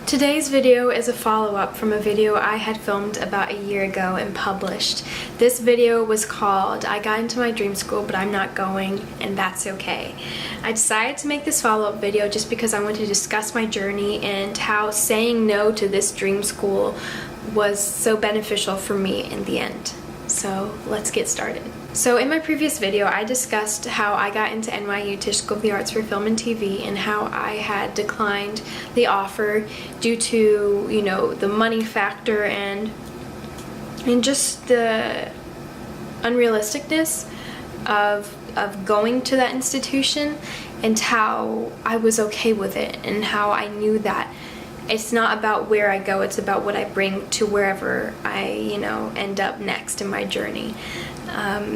Today's video is a follow-up from a video I had filmed about a year ago and published. This video was called I Got Into My Dream School But I'm Not Going and That's Okay. I decided to make this follow-up video just because I wanted to discuss my journey and how saying no to this dream school was so beneficial for me in the end. So let's get started. So in my previous video, I discussed how I got into NYU Tisch School of the Arts for Film and TV and how I had declined the offer due to, the money factor and just the unrealisticness of going to that institution, and how I was okay with it and how I knew that it's not about where I go, it's about what I bring to wherever I, end up next in my journey.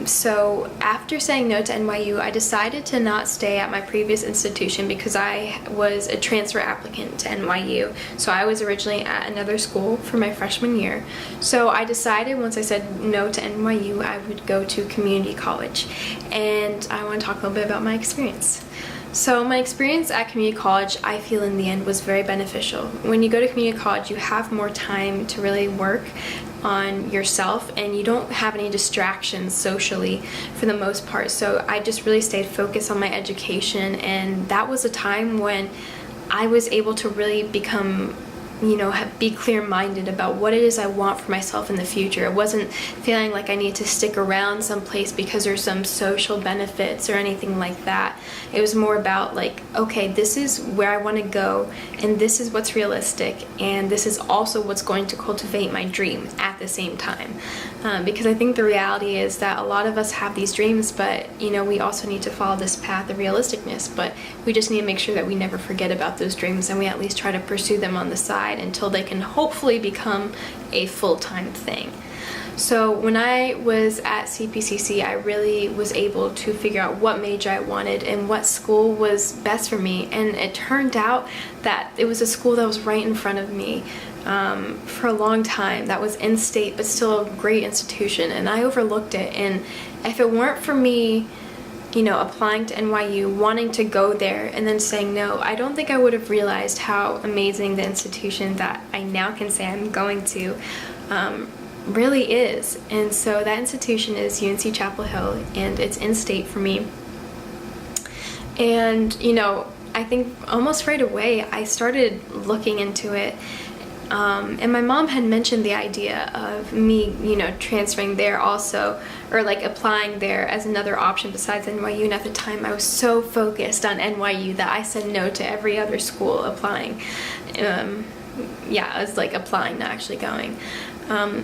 So after saying no to NYU, I decided to not stay at my previous institution because I was a transfer applicant to NYU. So I was originally at another school for my freshman year. So I decided once I said no to NYU, I would go to community college. And I want to talk a little bit about my experience. So my experience at community college, I feel in the end, was very beneficial. When you go to community college, you have more time to really work on yourself and you don't have any distractions socially for the most part. So I just really stayed focused on my education, and that was a time when I was able to really become be clear-minded about what it is I want for myself in the future. It wasn't feeling like I need to stick around someplace because there's some social benefits or anything like that. It was more about okay, this is where I want to go, and this is what's realistic, and this is also what's going to cultivate my dream at the same time. Because I think the reality is that a lot of us have these dreams, but we also need to follow this path of realisticness, but we just need to make sure that we never forget about those dreams and we at least try to pursue them on the side until they can hopefully become a full-time thing. So when I was at CPCC, I really was able to figure out what major I wanted and what school was best for me, and it turned out that it was a school that was right in front of me for a long time, that was in-state but still a great institution, and I overlooked it. And if it weren't for me applying to NYU, wanting to go there, and then saying no, I don't think I would have realized how amazing the institution that I now can say I'm going to really is. And so that institution is UNC Chapel Hill, and it's in-state for me. And I think almost right away I started looking into it. And my mom had mentioned the idea of me, transferring there also, or applying there as another option besides NYU. And at the time, I was so focused on NYU that I said no to every other school applying. I was applying, not actually going.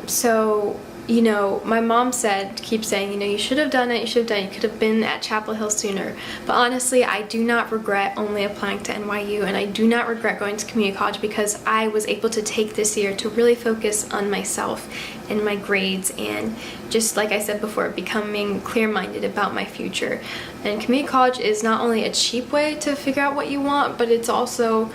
So my mom keeps saying, you should have done it, you could have been at Chapel Hill sooner. But honestly, I do not regret only applying to NYU, and I do not regret going to community college because I was able to take this year to really focus on myself and my grades, and just like I said before, becoming clear-minded about my future. And community college is not only a cheap way to figure out what you want, but it's also,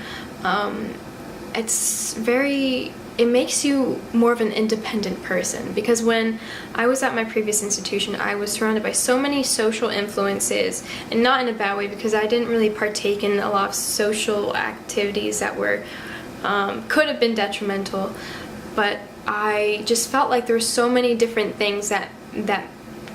it makes you more of an independent person, because when I was at my previous institution, I was surrounded by so many social influences, and not in a bad way, because I didn't really partake in a lot of social activities that were could have been detrimental, but I just felt like there were so many different things that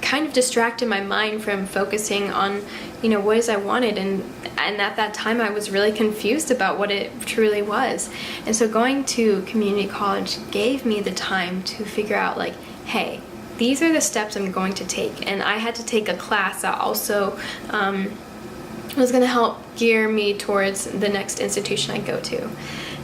kind of distracted my mind from focusing on what it is I wanted, and at that time I was really confused about what it truly was. And so going to community college gave me the time to figure out hey, these are the steps I'm going to take. And I had to take a class that also was going to help gear me towards the next institution I go to.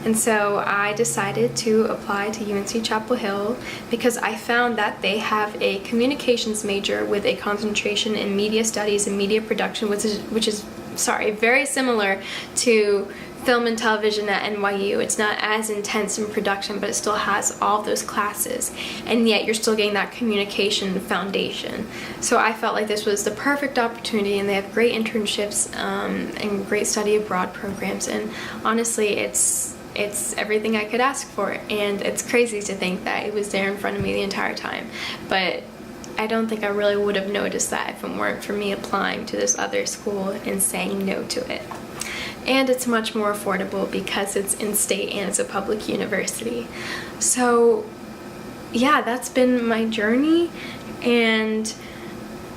And so I decided to apply to UNC Chapel Hill because I found that they have a communications major with a concentration in media studies and media production, which is very similar to film and television at NYU. It's not as intense in production, but it still has all those classes, and yet you're still getting that communication foundation. So I felt like this was the perfect opportunity, and they have great internships and great study abroad programs, and honestly it's everything I could ask for, and it's crazy to think that it was there in front of me the entire time. But I don't think I really would have noticed that if it weren't for me applying to this other school and saying no to it. and it's much more affordable because it's in-state and it's a public university. So yeah, that's been my journey, and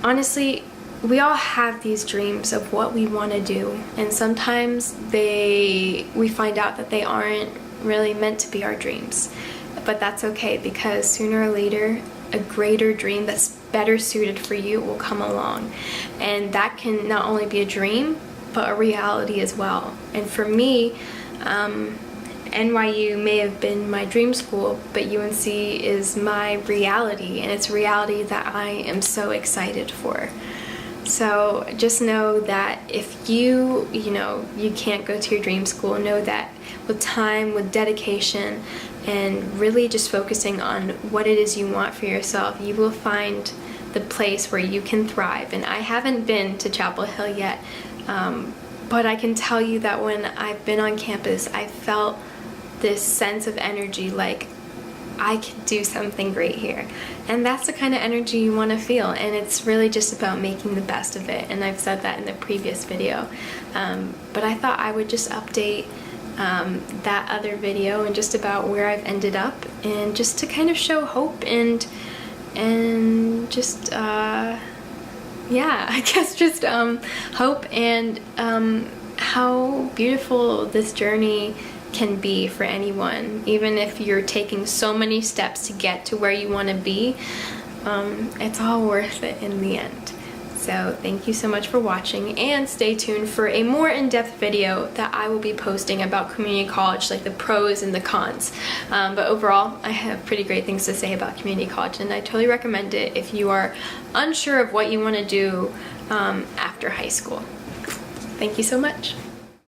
honestly, we all have these dreams of what we want to do, and sometimes we find out that they aren't really meant to be our dreams. But that's okay, because sooner or later a greater dream that's better suited for you will come along, and that can not only be a dream but a reality as well. And for me, NYU may have been my dream school, but UNC is my reality, and it's a reality that I am so excited for. So just know that if you can't go to your dream school, know that with time, with dedication, and really just focusing on what it is you want for yourself, you will find the place where you can thrive. And I haven't been to Chapel Hill yet, but I can tell you that when I've been on campus, I felt this sense of energy, like I could do something great here. And that's the kind of energy you want to feel, and it's really just about making the best of it. And I've said that in the previous video, but I thought I would just update that other video and just about where I've ended up, and just to kind of show hope and just yeah, I guess just hope, and how beautiful this journey can be for anyone. Even if you're taking so many steps to get to where you want to be, it's all worth it in the end. So thank you so much for watching, and stay tuned for a more in-depth video that I will be posting about community college, like the pros and the cons. But overall, I have pretty great things to say about community college, and I totally recommend it if you are unsure of what you want to do after high school. Thank you so much.